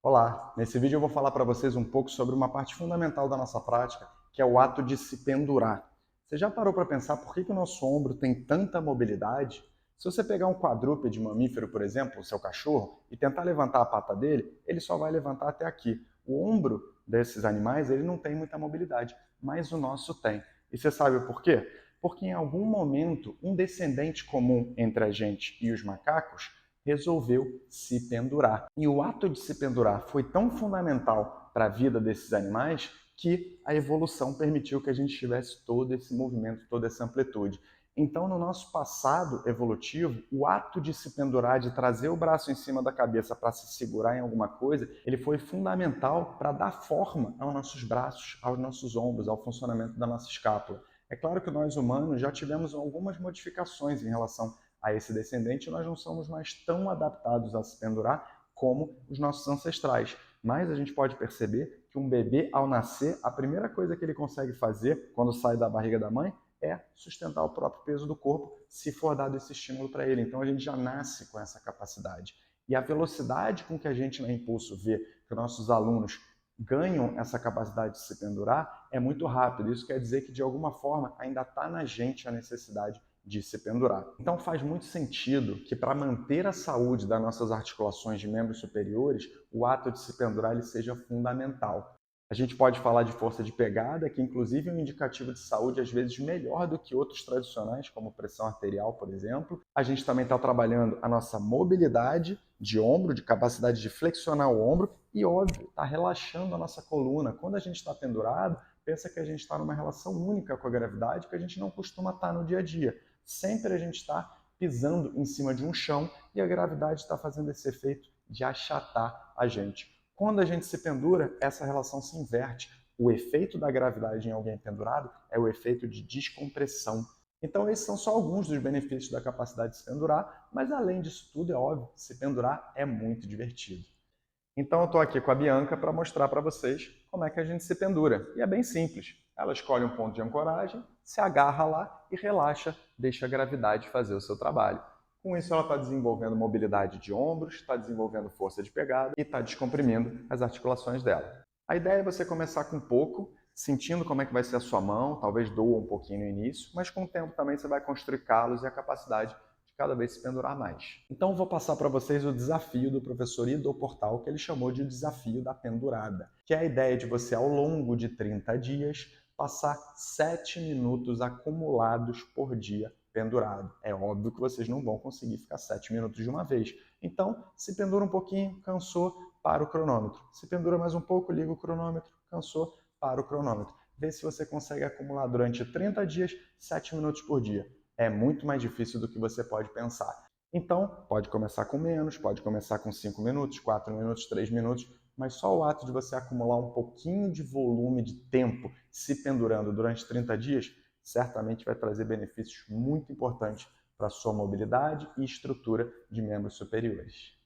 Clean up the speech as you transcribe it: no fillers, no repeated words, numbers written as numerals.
Olá, nesse vídeo eu vou falar para vocês um pouco sobre uma parte fundamental da nossa prática, que é o ato de se pendurar. Você já parou para pensar por que o nosso ombro tem tanta mobilidade? Se você pegar um quadrúpede mamífero, por exemplo, o seu cachorro, e tentar levantar a pata dele, ele só vai levantar até aqui. O ombro desses animais ele não tem muita mobilidade, mas o nosso tem. E você sabe por quê? Porque em algum momento um descendente comum entre a gente e os macacos resolveu se pendurar. E o ato de se pendurar foi tão fundamental para a vida desses animais que a evolução permitiu que a gente tivesse todo esse movimento, toda essa amplitude. Então, no nosso passado evolutivo, o ato de se pendurar, de trazer o braço em cima da cabeça para se segurar em alguma coisa, ele foi fundamental para dar forma aos nossos braços, aos nossos ombros, ao funcionamento da nossa escápula. É claro que nós humanos já tivemos algumas modificações em relação a esse descendente, nós não somos mais tão adaptados a se pendurar como os nossos ancestrais. Mas a gente pode perceber que um bebê, ao nascer, a primeira coisa que ele consegue fazer quando sai da barriga da mãe é sustentar o próprio peso do corpo, se for dado esse estímulo para ele. Então a gente já nasce com essa capacidade. E a velocidade com que a gente na Impulso vê que nossos alunos ganham essa capacidade de se pendurar é muito rápido. Isso quer dizer que, de alguma forma, ainda está na gente a necessidade de se pendurar. Então faz muito sentido que, para manter a saúde das nossas articulações de membros superiores, o ato de se pendurar ele seja fundamental. A gente pode falar de força de pegada, que inclusive é um indicativo de saúde às vezes melhor do que outros tradicionais, como pressão arterial, por exemplo. A gente também está trabalhando a nossa mobilidade de ombro, de capacidade de flexionar o ombro e, óbvio, está relaxando a nossa coluna. Quando a gente está pendurado, pensa que a gente está numa relação única com a gravidade que a gente não costuma estar no dia a dia. Sempre a gente está pisando em cima de um chão e a gravidade está fazendo esse efeito de achatar a gente. Quando a gente se pendura, essa relação se inverte. O efeito da gravidade em alguém pendurado é o efeito de descompressão. Então, esses são só alguns dos benefícios da capacidade de se pendurar, mas além disso tudo, é óbvio, se pendurar é muito divertido. Então eu estou aqui com a Bianca para mostrar para vocês como é que a gente se pendura. E é bem simples. Ela escolhe um ponto de ancoragem, se agarra lá e relaxa, deixa a gravidade fazer o seu trabalho. Com isso ela está desenvolvendo mobilidade de ombros, está desenvolvendo força de pegada e está descomprimindo as articulações dela. A ideia é você começar com pouco, sentindo como é que vai ser a sua mão, talvez doa um pouquinho no início, mas com o tempo também você vai construir calos e a capacidade cada vez se pendurar mais. Então vou passar para vocês o desafio do professor Ido Portal, que ele chamou de desafio da pendurada, que é a ideia de você, ao longo de 30 dias, passar 7 minutos acumulados por dia pendurado. É óbvio que vocês não vão conseguir ficar 7 minutos de uma vez. Então, se pendura um pouquinho, cansou, para o cronômetro. Se pendura mais um pouco, liga o cronômetro, cansou, para o cronômetro. Vê se você consegue acumular durante 30 dias, 7 minutos por dia. É muito mais difícil do que você pode pensar. Então, pode começar com menos, pode começar com 5 minutos, 4 minutos, 3 minutos, mas só o ato de você acumular um pouquinho de volume de tempo se pendurando durante 30 dias, certamente vai trazer benefícios muito importantes para a sua mobilidade e estrutura de membros superiores.